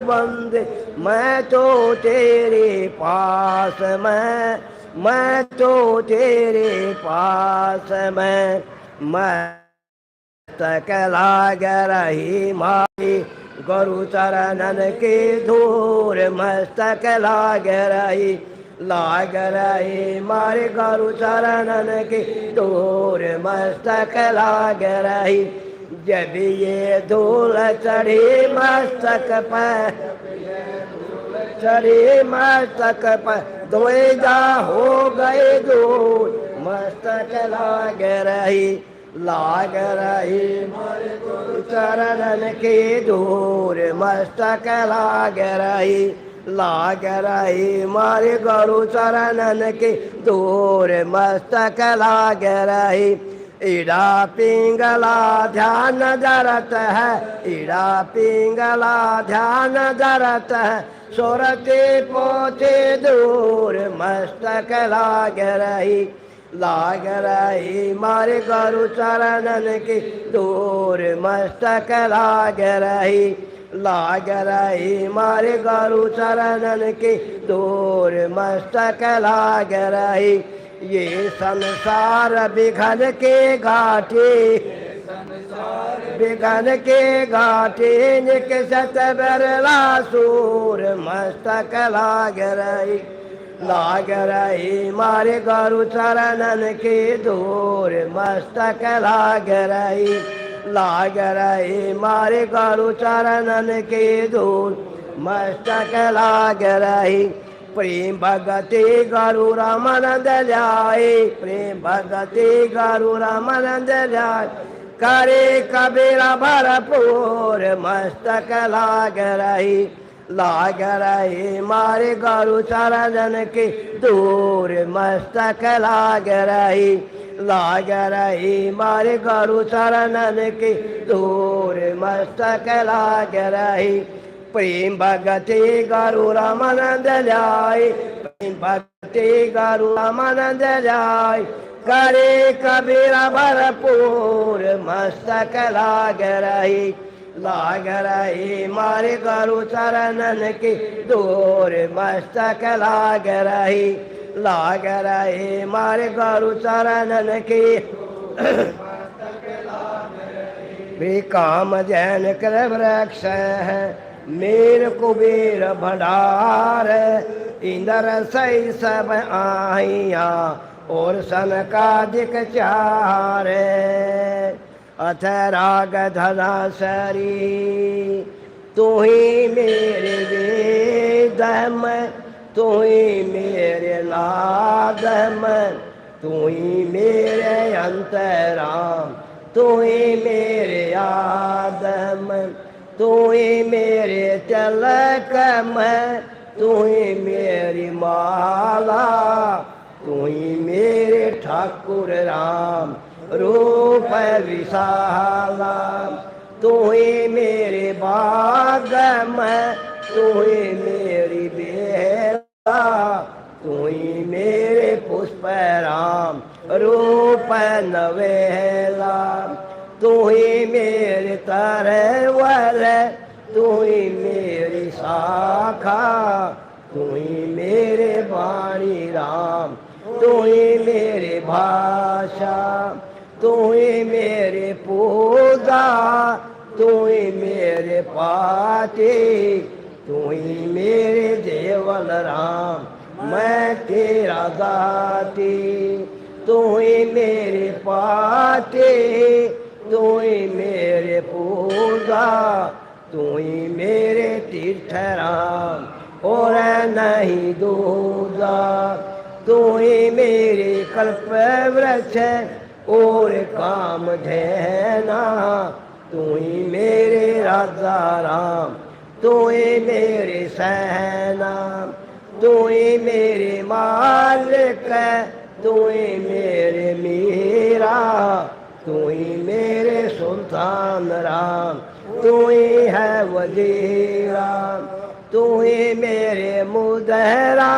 बंदे मैं तो तेरे पास मैं तो तेरे पास मस्तक लाग रही मारी गुरु चरणन की धूल मस्तक लाग रही मारे गुरु चरणन की धूल मस्तक लाग रही। जब ये धूल चढ़ी मस्तक पर चढ़ी मस्तक पर द्विजा हो गए दूर मस्तक लाग रही मारे गुरु चरणन की धूल मस्तक लाग रही मारे गुरु चरणन की धूल मस्तक लाग रही। ईड़ा पिंगला ध्यान धरत है ईड़ा पिंगला ध्यान धरत है सोरते पोते दूर मस्तक लाग रही मारे गुरु चरणन की दूर मस्तक लाग रही मारे गुरु चरणन की दूर मस्तक लाग रही। ये संसार बिघन के घाटे निकसत बरला सूर मस्तक लाग रही मारे गुरु चरणन की दूर मस्तक लाग रही मारे गुरु चरणन की दूर मस्तक लाग रही। प्रेम भगति गुरु रामानंद जाए प्रेम भगति गुरु रामानंद जाए करे कबीरा भरपूर मस्तक लाग रही मारे गुरु चरणन की दूर मस्तक लाग रही मारे गुरु चरणन की दूर मस्तक लाग रही। प्रेम भगति गुरु रामानंद जाए प्रेम भगति गुरु रामानंद जाए करे कबीरा भरपूर मस्तक लाग रही मारे गुरु चरणन की दूर मस्तक लाग रही मारे गुरु चरणन की भी काम जैन कर वृक्ष है मेर कुबेर भंडार इंद्र सही सब आइया और सनकादिक चार अथ राग धना सरी तू ही मेरे वेदम तू ही मेरे नादम तू ही मेरे अंतराम तू ही मेरे आदम तू ही मेरे तिलक तू ही मेरी माला तू ही मेरे ठाकुर राम रूप विशाला तू ही मेरे बाग तू ही मेरी बेला तू ही मेरे पुष्प राम रूप नवेला तू ही मेरे तरवर तू ही मेरी शाखा तू ही मेरे वाणी राम तू ही मेरे भाषा तू ही मेरे पूजा तू ही मेरे पाते तू ही मेरे देवल राम मैं तेरा दाती तू ही मेरे पाते तू ही मेरे पूजा तू ही मेरे तीर्थ राम और नहीं दूजा तू ही मेरे कल्प वृक्ष और काम धैना तू ही मेरे राजा राम तू ही मेरे सहना तू ही मेरे मालिक तू ही मेरे मीरा तू ही मेरे सुल्तान राम तू ही है वजीरा तू ही मेरे मुदहरा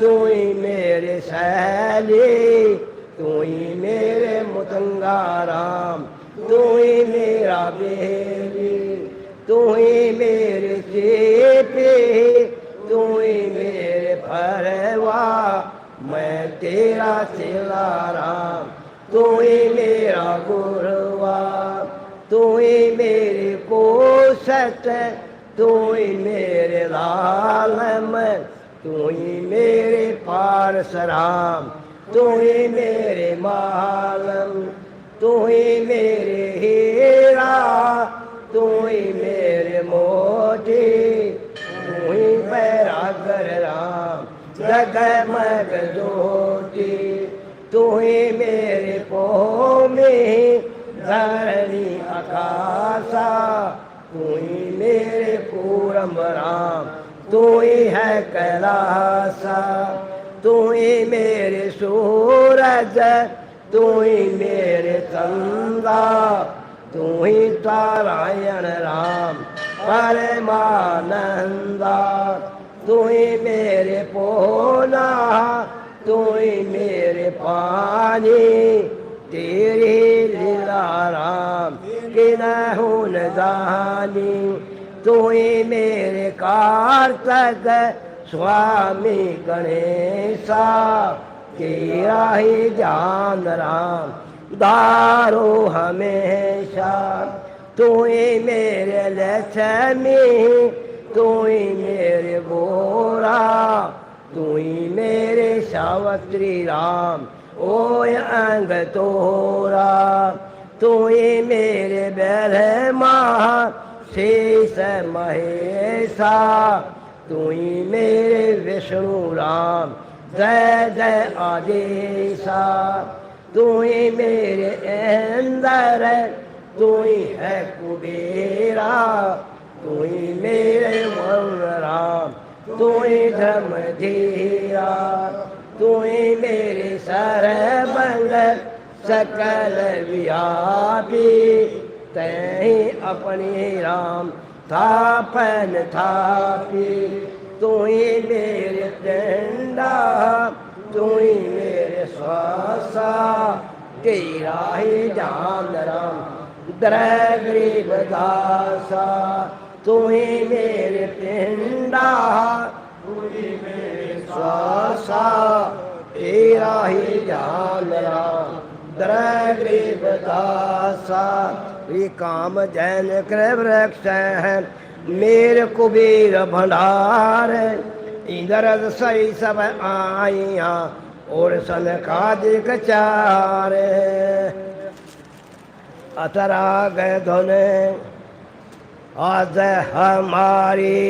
तू ही मेरे सैली तू ही मेरे मुतंगा राम तू ही मेरा बेली तू ही मेरे सीपी तू ही मेरे परवा मैं तेरा सिलाराम तू ही मेरा गुरुआ तू ही मेरी कोसत तू ही मेरे लालम तू ही मेरे पारसराम तू ही मेरे मालम तू ही मेरे हीरा तू ही मेरे मोती तू ही मेरा घर राम जगमग ज्योति तू ही मेरे पोह में धरणी आकाशा तू ही मेरे पूरम राम तू ही है कैलासा तू ही मेरे सूरज तू ही मेरे चंदा तू ही नारायण राम परमानंदा तू ही मेरे पोना तू ही मेरे पानी तेरी लीला राम किनहु न जानी तू ही मेरे कार्तक स्वामी गणेशा तेरा ही ध्यान राम दारो हमेशा तू ही मेरे लक्ष्मी तू ही मेरे गोरा तू ही मेरे सावत्री राम ओय अंग तोरा तू ही मेरे ब्रह्मा शेष महेशा तू ही मेरे विष्णु राम जय जय आदेशा तू ही मेरे अंदर तू ही है कुबेरा तू ही मेरे वरुण राम तू ही धर्मधीरा तू ही मेरे सरबंग सकल व्यापी तै अपने राम थापन थापी तू ही मेरे डंडा तू ही मेरे श्वासा तेरा ही जान राम गरीब दासा तू ही मेरे पिंडा तू ही मेरे श्वासा तेरा ही जान राम गरीब दासा ये काम जैन कृ वृक्ष है मेरे कुबेर भंडार इंद्र सही सब आइया और सनकादिक चार अतरा गए धुन आज हमारी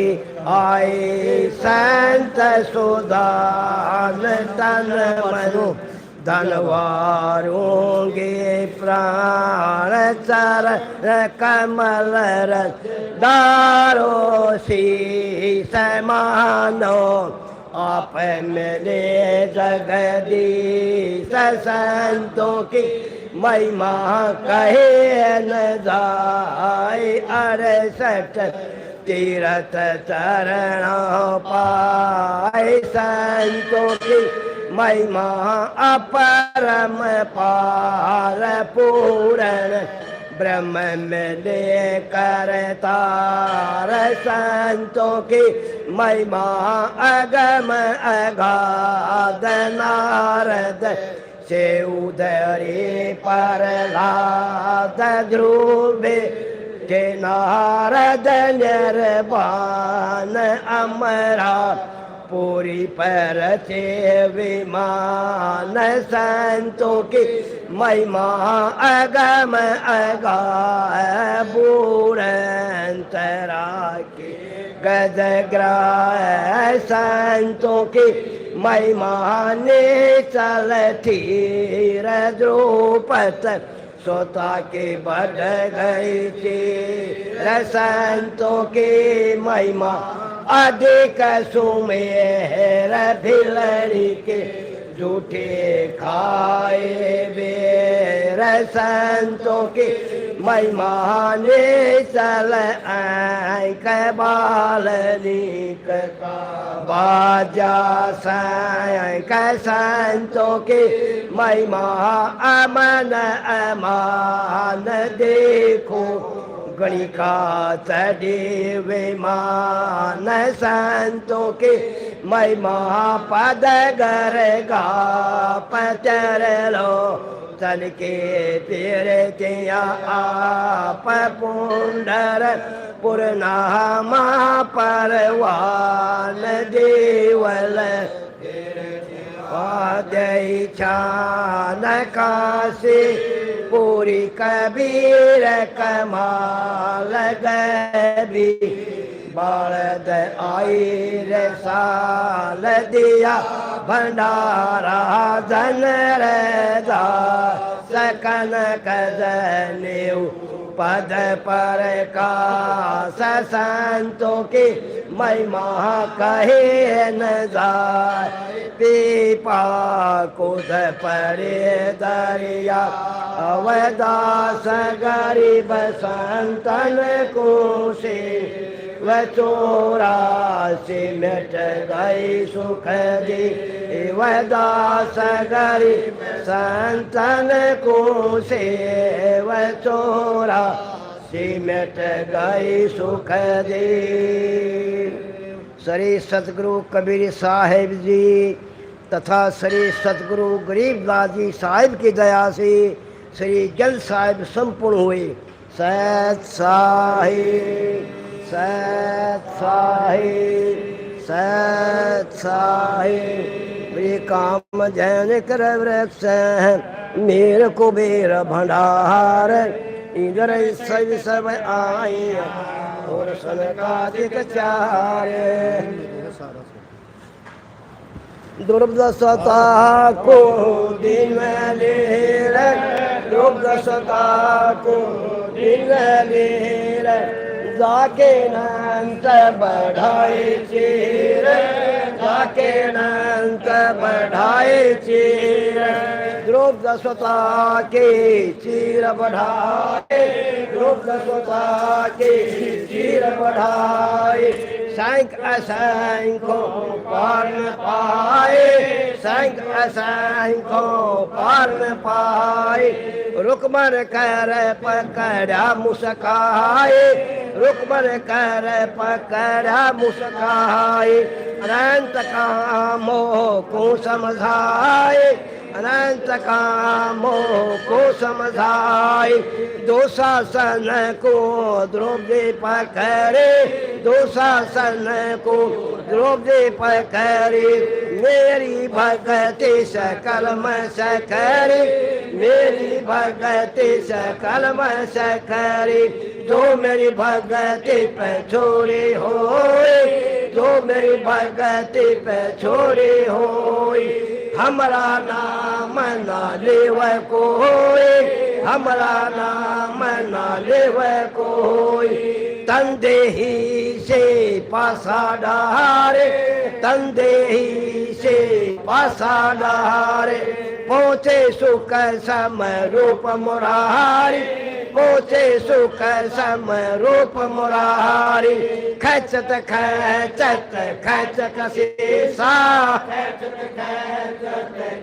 आई संत सुधान तन मनु धनवारोंगे प्राण चर कमल दारो शीस मानो आप मेरे जगदीश संतों की महिमा कहे न जाए अड़सठ तीरथ चरण पाए संतों की महिमा अपरम पार पूरण ब्रह्म में लेकर तार संतों की महिमा अगम अगाध नारद से उदरी पर लाद ध्रुव के नारद निर्वाण अमरा पूरी पर चे विमान संतों की महिमा अगम अगाध बूढ़ंतरा की गजग्राह संतों की महिमा ने चल थी द्रुपद सोता के बढ़ गई थी संतों की महिमा अधिक सुमेर भिलड़ी के झूठे खाए बेर संतों की महिमा ने चल आंक बालनिक बाजा संक संतों की महिमा अमन अमान देखो गणिका चढ़ी विमान संतों के महिमा पद गर गा पचर लो तन के पीर किया आप पुंडर पुरनामा परवान देवल वादई छान काशी पूरी कबीर कमाल गबी बालद आई रे साल दिया भंडारा धन रदा सकन कदनेऊ पद पर का संतों की महिमा कहे न जाए पीपा कुद पड़े दरिया अवदास गरीब संतन को से वह चौरासी मिट गई सुख दी वह दास गरीब संतन को से वह चौरासी मिट गई सुख दी। श्री सतगुरु कबीर साहिब जी तथा श्री सतगुरु गरीबदास जी साहिब की दया से श्री जल साहिब संपूर्ण हुए। सत साहिब सत साहिब सत साहिब ये काम जैन कर वृक्ष मेरे कुबेर भंडार इधर सब सब आई और सनकादिक चार दुर्दशता को दिन लेर दुर्दशता को दिन लेर जाके नंत बढ़ाए चीर जाके नंत बढ़ाए चीर ध्रुव दशता के चीर बढ़ाए ध्रुव दशता के चीर बढ़ाए संख असंख्यो पार पाए संख असंख्यो पार पाए रुकमर कर पकड़ा मुस्काए रुकमर कर पकड़ा मुस्काए अनंत कामों को समझाए अनंत कामों को समझाए दो शासन को द्रौपदी पकड़े दो शासन को द्रौपदी पकड़े मेरी भगति सकल में सकरी मेरी भगति सकल में सकरी जो मेरी भगति पे छोड़ी होए जो मेरी भगति पे छोड़ी होए हमारा नाम ना लेव कोई हमारा नाम ना लेव कोई तंदेही से पासा डारे तंदेही से पासा डारे पहुँचे सुख सम रूप मुरारी पहुँचे सुख सम रूप मुरारी खचत खचत खच कसीसा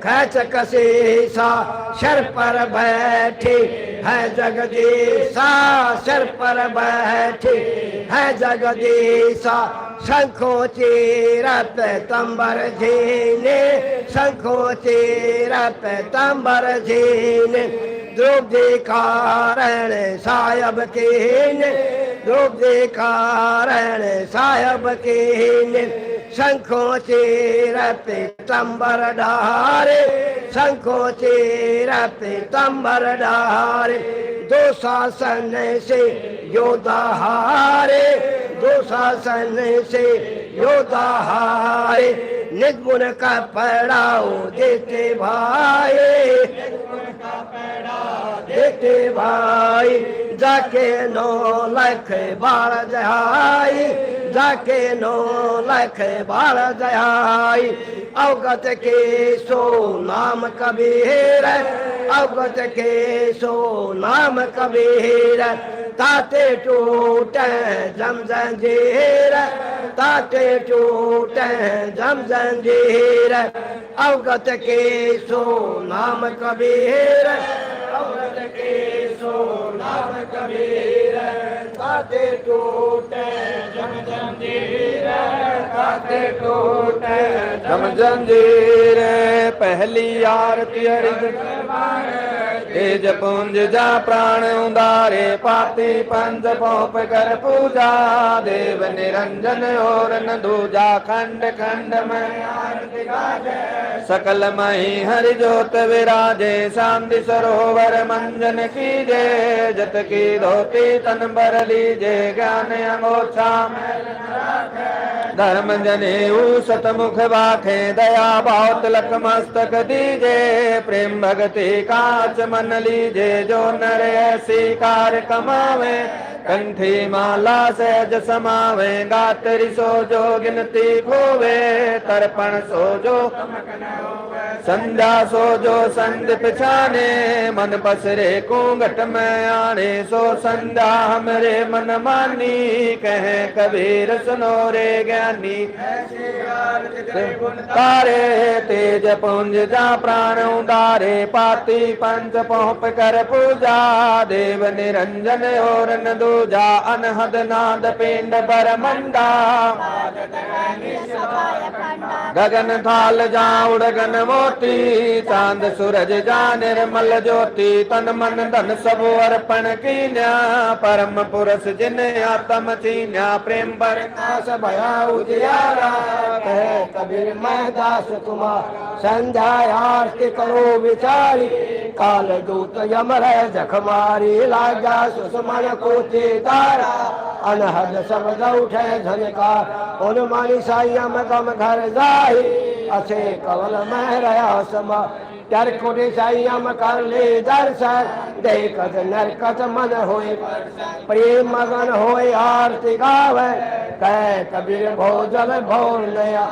खच कसीसा सर पर बैठी है जगदीशा सर पर बैठी है जगदीशा शंखो चीरत तंबर झीने शंखो चीरत तंबर झीने द्रौपदी कारण साहब कीन द्रौपदी कारण साहब कीन शंखो चीरत तंबर डारे शंखो चीरत तंबर डारे दो शासन से योद्धा हारे दो शासन से योद्धा हारे निर्गुण का पड़ाव देते भाई देते भाई जाके 9 लाख बार जहाई जाके 9 लाख बार जहाई अवगत के सो नाम कबीर अवगत के सो नाम कबीर ताते टूट जम जंजीर ताते टूट जम जंजीर अवगत के सो नाम कबीर अवगत के सो नाम कबीर काते टूटे जम जंजीर काते टूटे जम जंजीर पहली आरती हरिद तेज पुंज जा प्राण उदारे पाती पंच पोप कर पूजा देव निरंजन और न दूजा खंड खंड में आरती गाजे सकल मही हरि जोत विराजे शांति सरोवर मंजन कीजे जत की धोती तन बर लीजे ज्ञान अंगोछा धर्म जनेऊ सतमुख बाखे दया बहुत लख मस्तक दीजे प्रेम भक्ति काच मन लीजे जो नर ऐसी कार कमावे कंठी माला सहज समावे गातरी सो जो गिनती खोवे तर्पण सो जो संध्या सो जो संध पिछाने मन पसरे घूंघट में आने सो संध्या हमरे मन मानी कहे कबीर सुनो रे ज्ञानी तारे तेज पुंज जा प्राण उदारे पाती पंच पोप कर पूजा देव निरंजन और न दूजा अनहद नाद पिंड पर मंडा गगन थाल जा उड़गन मोती चांद सूरज जा निर्मल ज्योति तन मन धन सब अर्पण कीन्या परम पुरुष जिन आत्म चीन्या प्रेम पर दास भया उजियारा कहे कबीर मैं दास तुम्हार संध्या आरती करो विचारी काल दूत यमर जख मारी लागा सुषमन को तारा अनहद शब्द उठे झनकार उन मानी साइयम गम घर जाही असे कवल में रहा समा कर कोटे साइयम कर ले दर्शन देखत नरकत मन होए प्रेम मगन होए आरती गावे कह कबीर भोजन भोर नया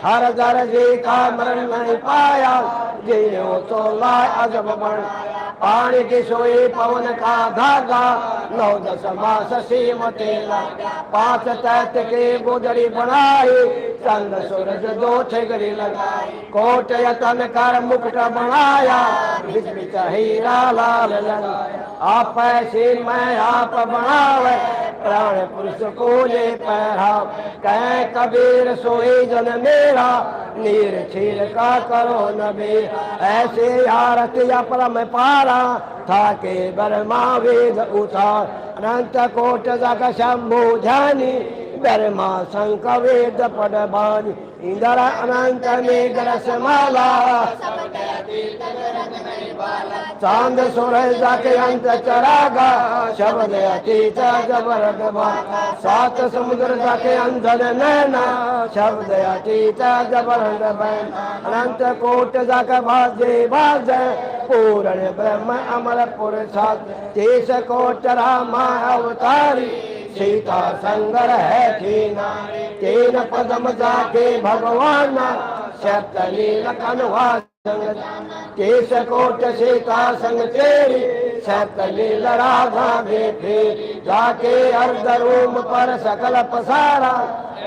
हर दर जी का मरण नहीं पाया जियो तो लाए अजब बन पानी की सोई पवन का धागा 9-10 मास सीम तेला 5 तैत के गुदड़ी बनाई चंद सूरज 2 ठेगरी लगाई कोट यतन कर मुकुट बनाया बिच बिच हीरा लाल लगाया आप ऐसे मैं आप बनावे प्राण पुरुष को ले पहरा कह कबीर सोई जन मेरा नीर छीर का करो नबी ऐसे आरती अपरम पारा था के बर्मा वेद उतार अनंत कोट जग शंभु ध्यानी बर्मा शंख वेद पदबानी इंद्र अनंत मेघरस माला चांद सूरज जाके अंत चरागा शब्द अतीत जबरद सात समुद्र जाके अंधन नैना शब्द अतीत जबरद बैन अनंत कोट जाके भाजे भाजे पूर्ण ब्रह्म अमर पुरुषार्थ 30 कोट रामा अवतारी सीता संगर है थीना 3 पदम जाके भगवान सप्तनील कन्वा केश कोट सीता संग तेरी सप्तनील राधा बेटे जाके अर्ध रूम पर सकल पसारा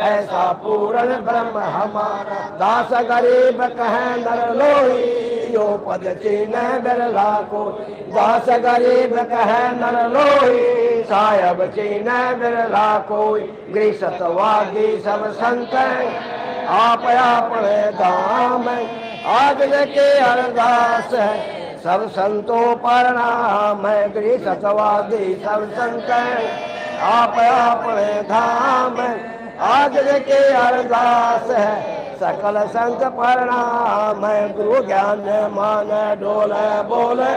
ऐसा पूर्ण ब्रह्म हमारा दास गरीब कहे नर लोही यो पद चिन्ह बिरला को दास गरीब कहे नर लोही सायब चिन्ह बिरला कोई गृहस्थवादी सब संत आप अपने धाम आज के अरदास है सब संतों पर नाम है गृहस्थवादी सब संत आप अपने धाम आज के अरदास है सकल संत प्रणाम है गुरु ज्ञान मान डोले बोले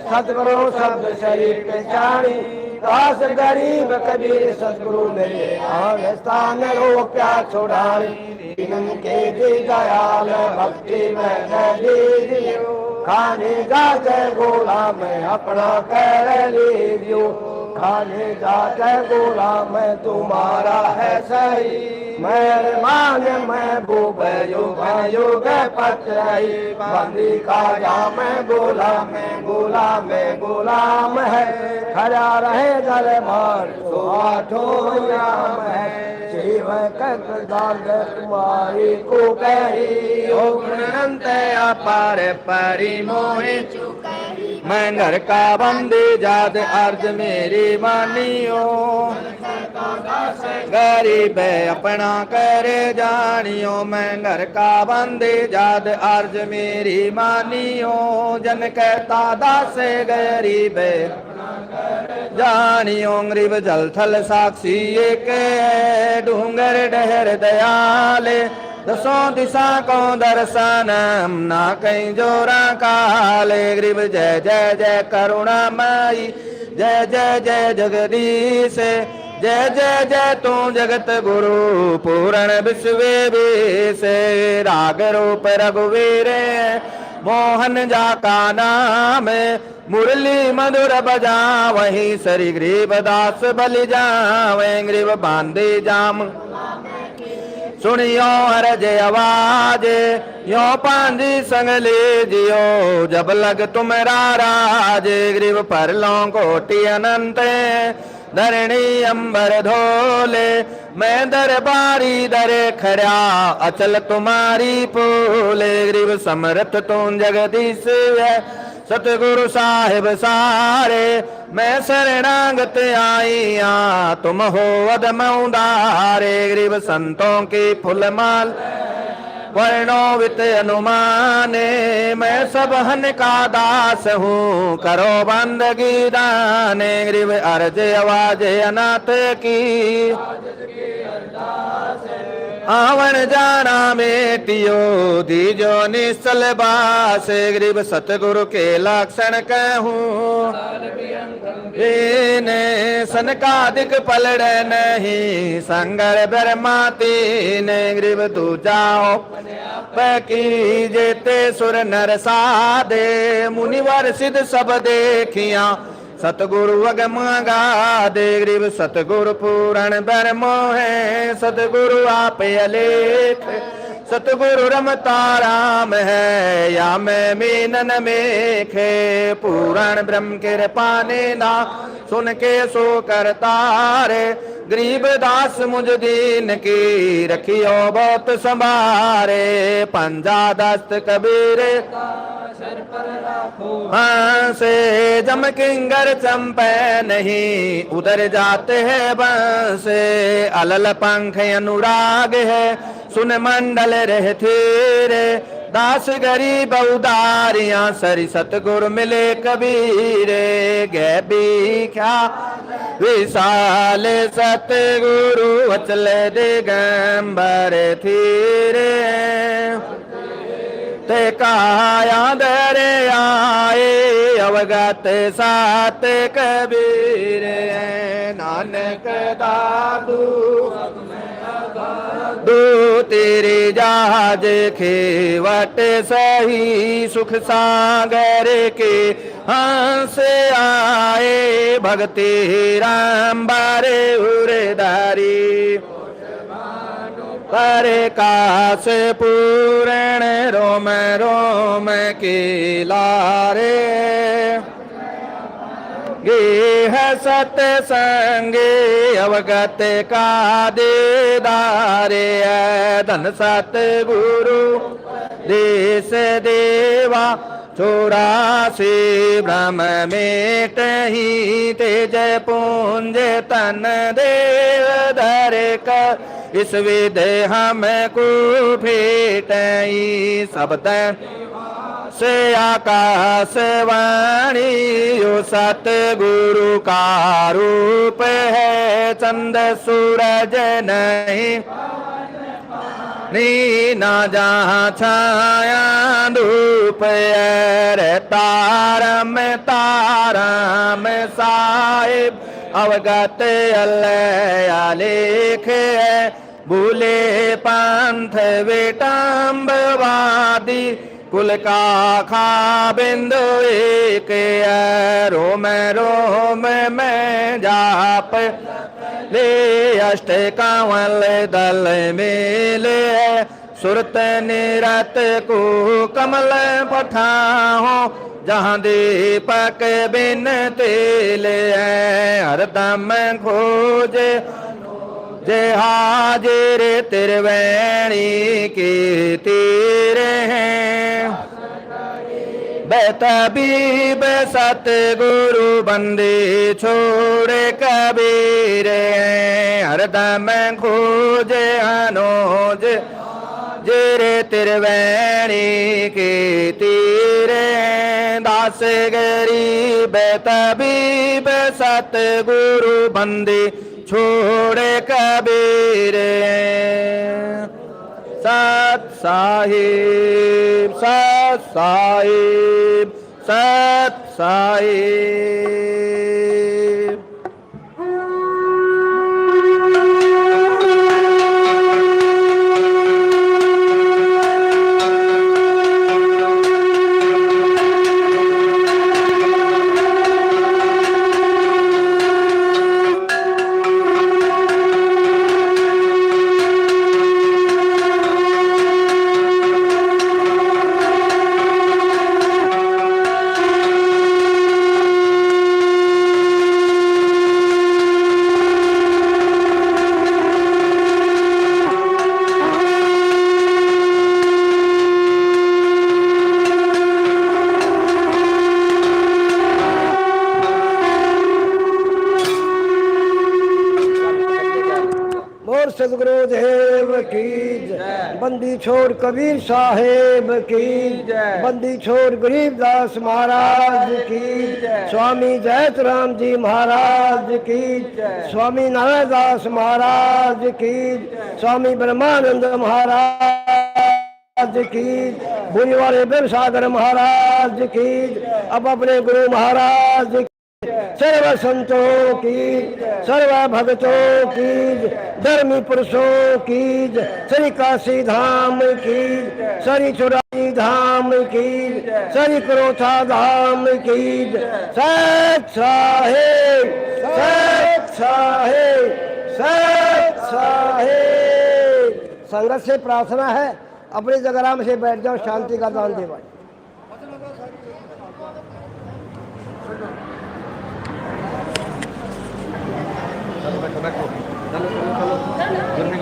सतगुरु शब्द शरीफ पहचानी दास गरीब कबीर सतगुरु मेरे स्थान रो क्या छोड़ानी इनके दयाल भक्ति में दीजियो खाने जाते गोला में अपना कर लीजियो खाने जाते गोला में तुम्हारा है सही मेहरबान महबूब युग पत्राई बंदी का जा मैं गुलाम है खड़ा रहे दरबार तो आठों नाम है शिव कदाल तुम्हारी को कही अनंत अपार परिमोहि मैं घर का बंदी जात अर्ज मेरी मानियो गरीब अपना कर जानियो मैं घर का बंदी जात अर्ज मेरी मानियो जन कहता दास गरीब जानियो गरीब जल थल साक्षी एक डूंगर डहर दयाले दसों दिशा को दर्शन ना कहीं जोरा काले गरीब जय जय जय करुणा माई जय जय जय जगदीश जय जय जय तू जगत गुरु पूर्ण विश्व से राग रूप रघुवीर मोहन जा का नाम मुरली मधुर बजा वही सरी गरीब दास बलि जावे गरीब बांधे जाम सुनियो हरज आवाज यो पांजी संग ले जियो जब लग तुम्हारा राज ग्रीव पर लो कोटि अनंत धरणी अंबर धोले मैं दरबारी दर खड़ा अचल तुम्हारी पोले ग्रीव समर्थ तुम जगदीश है सतगुरु साहिब सारे मैं शरणागत आईया तुम हो अदमौदारे गरीब संतों की फुलमाल वर्णोवित अनुमाने मैं सब हन का दास हूँ करो बंदगी दाने गरीब अर्ज आवाज अनाथ की आवन जाना मेटियो दीजो निश्चल बास गरीब सतगुरु के लक्षण कहूँ ने सनकादिक पलड़ नहीं संगर ब्रह्माती ने गरीब तू जाओ पैकी जेते सुर नर साधे मुनिवर सिद्ध सब देखिया सतगुरु अगम गादे गरीब सतगुरु पूरण ब्रह्म है सतगुरु आप अलेख सतगुरु रमता राम है या मैं मीनन में खे पूरण ब्रह्म के पाने ना सुन के सो करता रे गरीब दास मुझ दीन की रखियो बहुत संभारे पंजा दस्त कबीर हाँ से जम किंगर चंपे नहीं उधर जाते हैं बंसे अलल पंख अनुराग है सुन मंडल रहते रे दास गरीब उदारियां सरी सतगुरु मिले कबीरे गे बिख्या विशाल सतगुरु अचल दिगंबर थीरे ते काया दरे आए अवगत सात कबीर नानक दादू दो तेरे जहाज खेवट सही सुख सागर के हंस आए भगते राम बारे उरधारी पर काश पूर्ण रोम रोम के लारे गेह सतसंगे अवगत का देदारे धन सतगुरु देश देवा 84 ब्रह्म मेट ही तेज पुंज तन देव धर कर इस विधे हमको भेटई शब्द से आकाश वाणी यो सतगुरु का रूप है चंद सूरज नहीं नीना जहाँ छाया धूप तारम तारम साहिब अवगत अलेख है भूले पंथ विटम्बवादी कुल का खा बिंदु एक रोम रोम में जाप ले अष्ट कांवल दल मेले सुरत निरत को कमल पठाओ जहाँ दीपक बिन तेल हरदम खोजे जय हाजिर तिरवैणी के तीर हैं बेतबीब सतगुरु बंदी छोड़ कबीर हरदम खोजे अनुज जेरे तिरवैणी के तीरे दास गरीब तबीब सतगुरु बंदी छोड़ कबीर सत साहिब सत साहिब सत साहिब। सदगुरुदेव की जय। बंदी छोड़ कबीर साहेब की जय। बंदी छोड़ गरीबदास महाराज की जय। स्वामी जयत राम जी महाराज की जय। स्वामी नारायण दास महाराज की जय। स्वामी ब्रह्मानंद महाराज की भूरी वाले बिर सागर महाराज की अब अपने गुरु महाराज सर्व संतों की सर्व भक्तों की धर्मी पुरुषों की श्री काशी धाम की श्री चुराई धाम की श्री करोथा धाम की सत साहिब सत साहिब सत साहिब। संगत से प्रार्थना है अपनी जगह में से बैठ जाओ, शांति का दान दे भाई।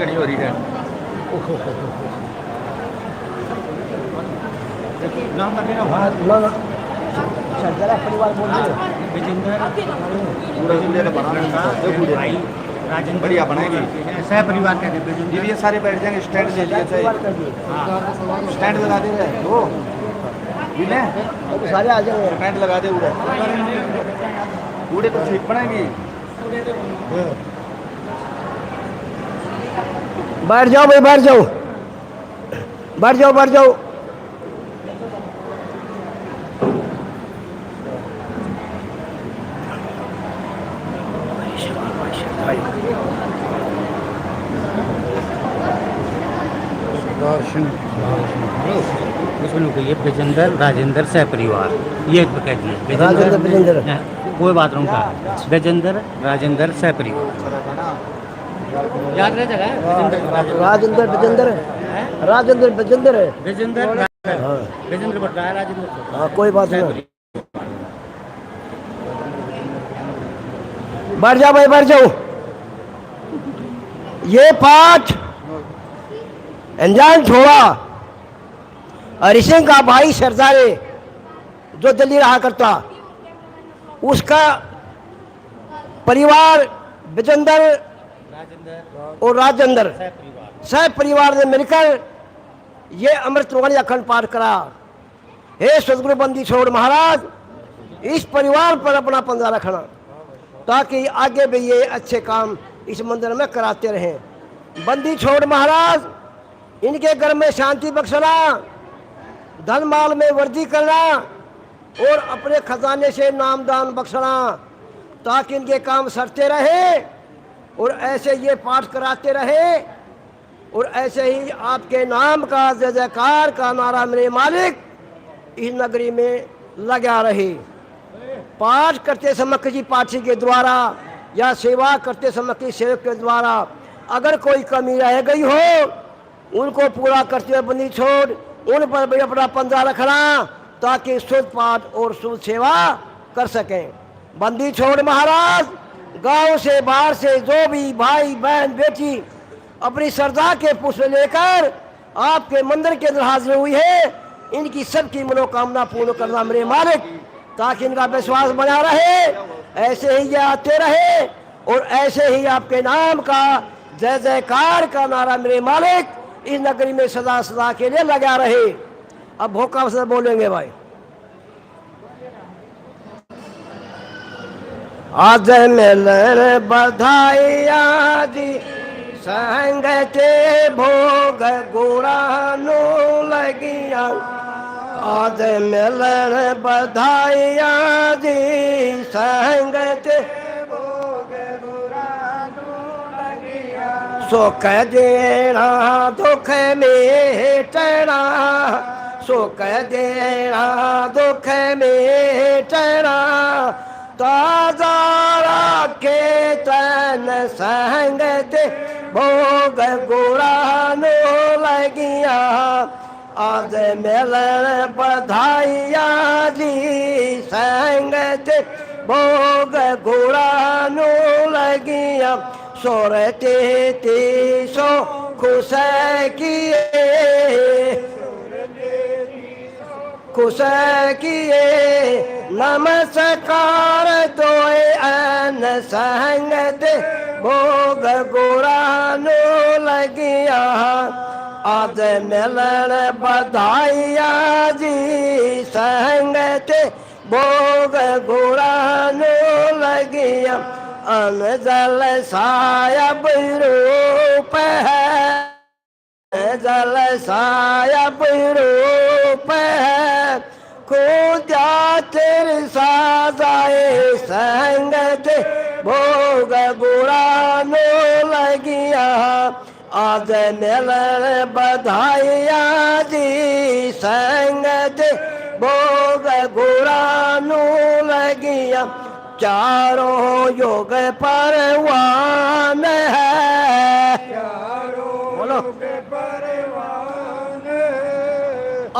घड़ी हो रही है। नाम जरा परिवार बोल बढ़िया बनाएगी सह परिवार का ये सारे बैठ जाएंगे। स्टैंड ले लिया चाहिए, स्टैंड लगा दे वो सारे आ जाएंगे। स्टैंड लगा दे उड़े उड़े तो ठीक बनाएगी। बैठ जाओ भाई, बैठ जाओ बैठ जाओ बैठ जाओ। ये विजेंद्र राजेंद्र सह परिवार ये कह दिए राजेंद्र विजेंद्र कोई बात नहीं का विजेंद्र राजेंद्र सह परिवार याद रह जाएगा। राजेंद्र विजेंद्र राजेंद्र विजेंद्र विजेंद्र विजेंद्र बता है राजेंद्र। हाँ कोई बात नहीं, बैठ जाओ भाई बैठ जाओ। ये पाठ अनजान छोड़ा हरि सिंह का भाई सरदारे जो दिल्ली रहा करता, उसका परिवार विजेंद्र और राजेंद्र सह परिवार ने मिलकर ये अमृतवाणी अखंड पाठ करा। हे सदगुरु बंदी छोड़ महाराज, इस परिवार पर अपना पंजा रखना ताकि आगे भी ये अच्छे काम इस मंदिर में कराते रहें। बंदी छोड़ महाराज, इनके घर में शांति बख्शना, धन माल में वृद्धि करना और अपने खजाने से नामदान बख्शना ताकि इनके काम सरते रहे और ऐसे ये पाठ कराते रहे और ऐसे ही आपके नाम का जय जयकार का नारा मेरे मालिक इस नगरी में लगा रहे। पाठ करते समय किसी पाठी के द्वारा या सेवा करते समय किसी सेवक के द्वारा अगर कोई कमी रह गई हो, उनको पूरा करते हुए बंदी छोड़ उन पर भी अपना पंजा रखना ताकि शुद्ध पाठ और शुद्ध सेवा कर सकें। बंदी छोड़ महाराज, गांव से बाहर से जो भी भाई बहन बेटी अपनी श्रद्धा के पुष्प लेकर आपके मंदिर के अंदर हाजिर हुई है, इनकी सबकी मनोकामना पूर्ण करना मेरे मालिक, ताकि इनका विश्वास बना रहे, ऐसे ही ये आते रहे और ऐसे ही आपके नाम का जय जयकार का नारा मेरे मालिक इस नगरी में सदा सदा के लिए लगा रहे। अब भोका से बोलेंगे भाई। आज मिलन बधाइया जी संगते भोग गुरानो लगिया। आज मिलन बधाइया जी संगते भोग गुरानो लगिया। सुख देना दुख मेटना, सुख देना दुख मेटना। ताजा रखे तन संगत भोग गुरानो लगिया। आज मिलन बधाइया जी संगत भोग गुरानो लगिया। सोरते तीसो खुश किए, खुश किए नमस्कार दोए अन संगत भोग गुरानो लगिया। आज मिलन बधाइया जी संगत भोग गुरानो लगिया। अन जल सायब रूप है, जल सायब रूप है। खुदा तेरे साजाए संगत भोग गुरानो लगिया। आज मिलन बधाइया जी संगत भोग गुरानो लगिया। चारों युग परवान है, बोलो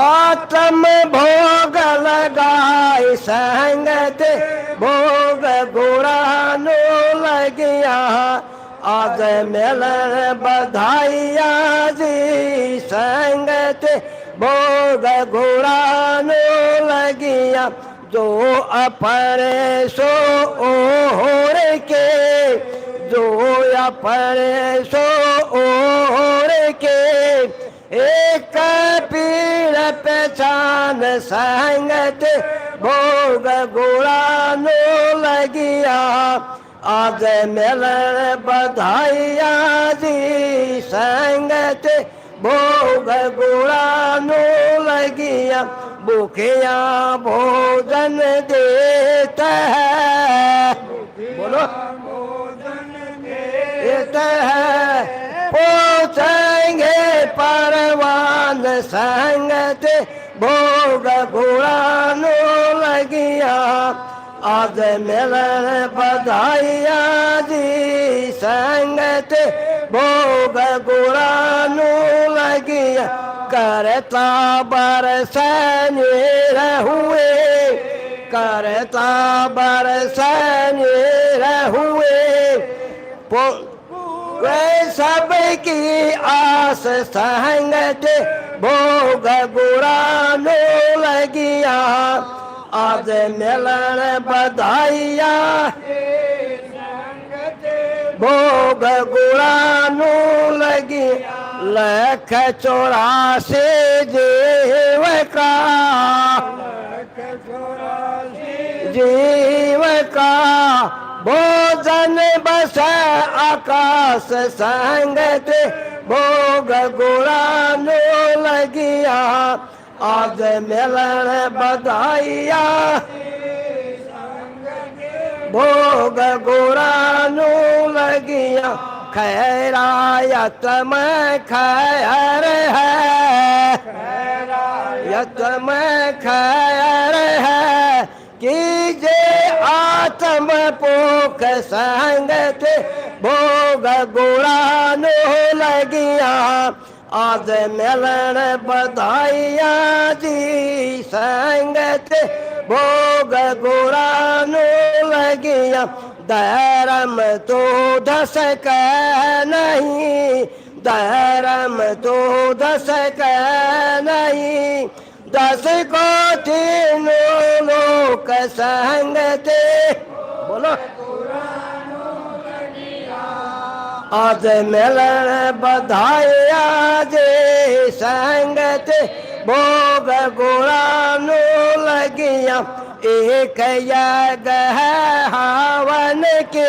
आत्म भोग लगाए संगत भोग गुरानो लगिया। आज मिलन बधाइया जी संगत भोग गुरानो लगिया। जो अपने सो ओर के, जो अपने सो ओर के। एक पीर पहचान संगत भोग गुरानो लगिया। आज मिलन बधाइया जी संगत भोग गुरानो लगिया। भूखिया भोजन देता है, बोलो देता है। पहुँचेंगे परवान संगत भोग गुरानो लगिया। आज मिलन बधाइया जी संगत भोग गुरानो लगिया। करता बरसने रहुए, करता बरसने रहुए। वे सबकी आस संगत भोग गुरानो लगिया। आज मिलन बधाइया भोग गुरानो लगी। लख 84 जीव का, जीव का भोजन बस आकाश संगत भोग गुरानो लगिया। आज मिलन बधाइया भोग गुरानो लगिया। खैरायत में खैर है, खैरायत में खैर है। कीजे आत्म पोख संगत भोग गुरानो लगिया। आज मिलन बधाइया जी संगत भोग गुरानो लगिया। धर्म तो धस का नहीं, धर्म तो धस का नहीं। 10 कोटि लोक संगते। बोलो आज मिलन बधाई आज संगत भोग गुणानु लगिया। एक यज्ञ है हवन के,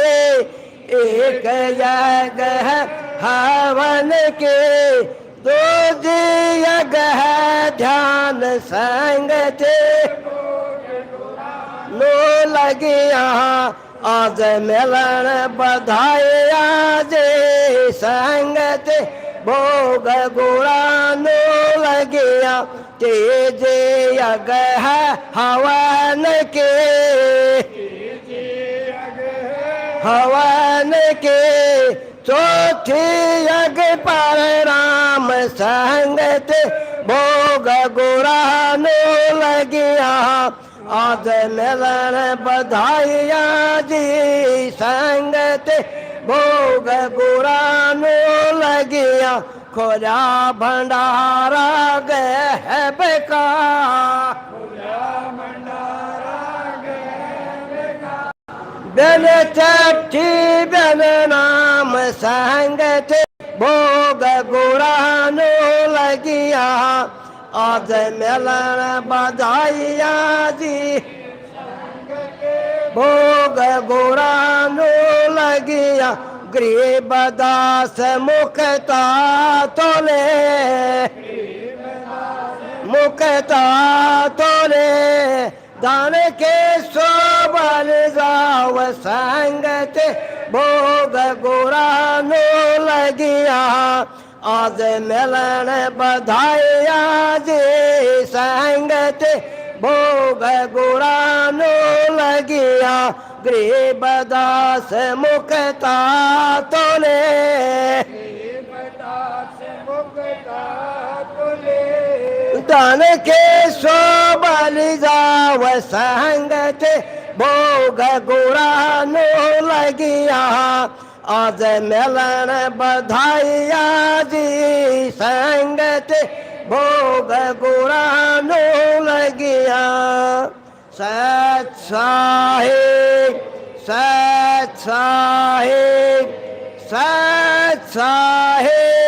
एक यज्ञ है हवन के, दो यज्ञ है ध्यान संगत नो लगिया। आज मिलन बधाई आज संगत भोग गुणानु लगिया। तेज यज्ञ है हवन के, हवन के, चौथी यज्ञ पर राम संगत भोग गुणानु लगिया। आज मिलन बधाई आज संगत भोग गुणानु लगिया। खोजा भंडारा गए बेका, बेन चट्टी बेन नाम संगत भोग गुणानु लगिया। आज मिलन बधाई आज भोग गुणानु लगिया। गरीब दास मुक्ता तोले, मुक्ता तोले, दान के सोबल जाव संगत भोग गुणानु लगिया। आज मिलन बधाई आज संगत भोग गुणानु लगिया। गरीब दास मुक्ता तोले, दान के सोबल जाव संगत भोग गुणानु लगिया। आज मिलन बधाई आज संगत भोग गुणानु लगिया। सत साहिब, सत साहिब, सत साहिब।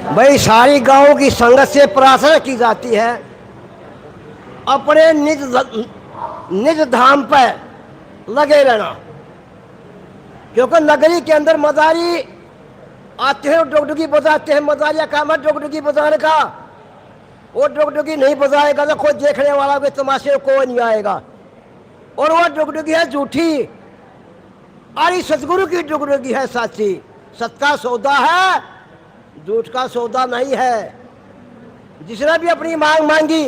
भाई सारी गांव की संगत से प्रार्थना की जाती है अपने निज धाम पर लगे रहना, क्योंकि नगरी के अंदर मदारी आते हैं, डुगडुगी बजाते हैं। मदारिया काम है डुगडुगी बजाने का, वो डुगडुगी नहीं बजाएगा तो कोई देखने वाला कोई तमाशे कोई नहीं आएगा। और वो डुगडुगी है झूठी, अरे सतगुरु की डुगडुगी है साची। सत का सौदा है, झूठ का सौदा नहीं है। जिसने भी अपनी मांग मांगी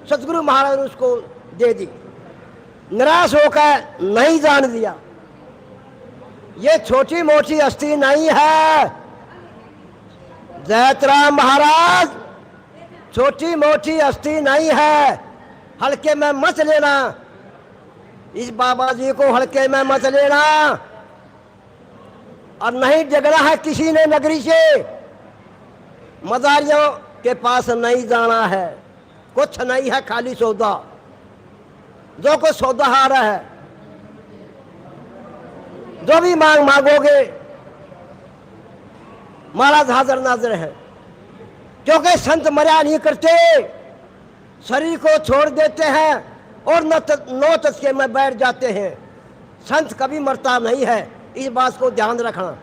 सतगुरु महाराज ने उसको दे दी, निराश होकर नहीं जान दिया। ये छोटी मोटी हस्ती नहीं है जयतराम महाराज, छोटी मोटी हस्ती नहीं है। हल्के में मत लेना, इस बाबा जी को हल्के में मत लेना। और नहीं जगना है किसी ने नगरी से, मदारियों के पास नहीं जाना है। कुछ नहीं है, खाली सौदा। जो कुछ सौदा आ रहा है, जो भी मांग मांगोगे महाराज हाजिर नाजिर है। क्योंकि संत मर्या नहीं करते, शरीर को छोड़ देते हैं और नौ तस्के में बैठ जाते हैं। संत कभी मरता नहीं है, इस बात को ध्यान रखना।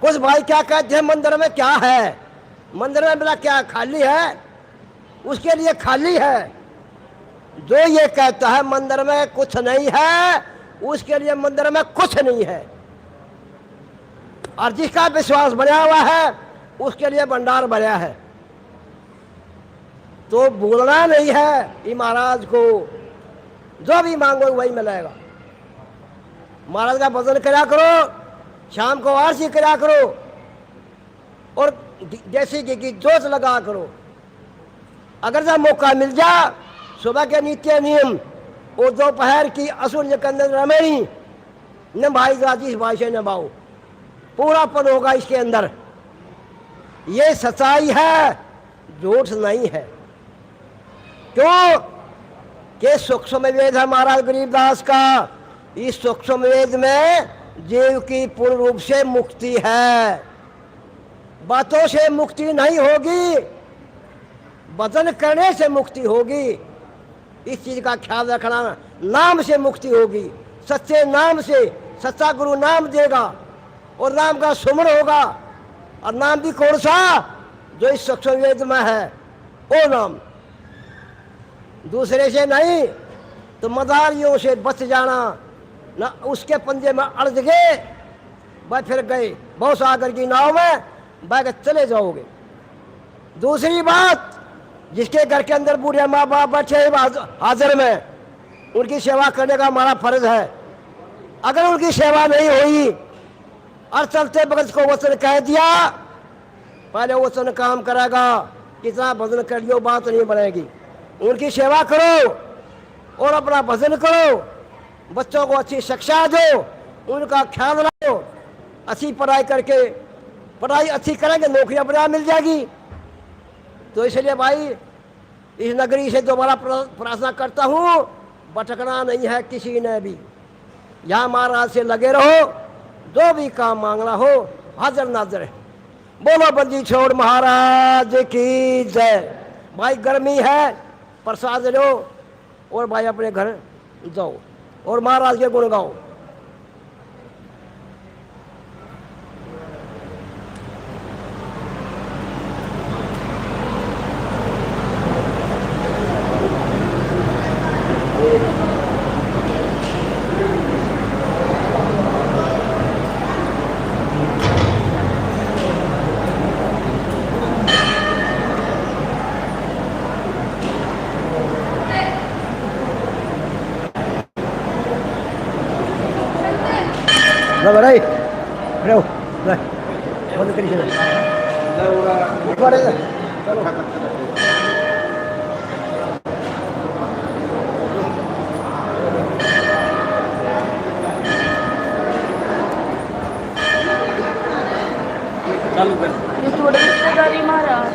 कुछ भाई क्या कहते हैं मंदिर में क्या है, मंदिर में मेरा क्या खाली है, उसके लिए खाली है। जो ये कहता है मंदिर में कुछ नहीं है, उसके लिए मंदिर में कुछ नहीं है। और जिसका विश्वास बना हुआ है उसके लिए भंडार भरा है। तो भूलना नहीं है ये महाराज को, जो भी मांगो वही मिलेगा। महाराज का भजन करा करो, शाम को आरती करा करो और देसी घी की जोत लगा करो। अगर जब मौका मिल जा सुबह के नित्य नियम और दोपहर की असुर निकंदन रमेणी न भाई जाति इस भाई से नभाओ, पूरापन होगा इसके अंदर। ये सच्चाई है, झूठ नहीं है। क्यों कि सूक्ष्म वेद है महाराज गरीबदास का। इस सूक्ष्म वेद में जीव की पूर्ण रूप से मुक्ति है। बातों से मुक्ति नहीं होगी, वचन करने से मुक्ति होगी। इस चीज का ख्याल रखना। नाम से मुक्ति होगी, सच्चे नाम से। सच्चा गुरु नाम देगा और नाम का सुमन होगा। और नाम भी कौन सा? जो इस सूक्ष्म वेद में है वो नाम, दूसरे से नहीं। तो मदारियों से बच जाना, ना उसके पंजे में अड़ज गए भाई, फिर गए बहुत सागर की नाव में बह के चले जाओगे। दूसरी बात, जिसके घर के अंदर बूढ़े माँ बाप बैठे हाजिर में, उनकी सेवा करने का हमारा फर्ज है। अगर उनकी सेवा नहीं हुई और चलते बगत को वचन कह दिया, पहले वचन काम करेगा, कितना भजन कर लियो बात नहीं बनेगी। उनकी सेवा करो और अपना भजन करो। बच्चों को अच्छी शिक्षा दो, उनका ख्याल रखो। अच्छी पढ़ाई करके, पढ़ाई अच्छी करेंगे नौकरियां बढ़िया मिल जाएगी। तो इसलिए भाई इस नगरी से दोबारा प्रार्थना करता हूँ, भटकना नहीं है किसी ने भी। यहाँ महाराज से लगे रहो, जो भी काम मांगना हो हाजिर नाजिर है। बोलो बंदी छोड़ महाराज की जय। भाई गर्मी है, प्रसाद लो और भाई अपने घर जाओ और महाराज के गुण गाओ। Rồi vào đây. Đâu? Rồi. Con cái gì này? Qua đây rồi. ये थोड़ी रिश्तेदारी महाराज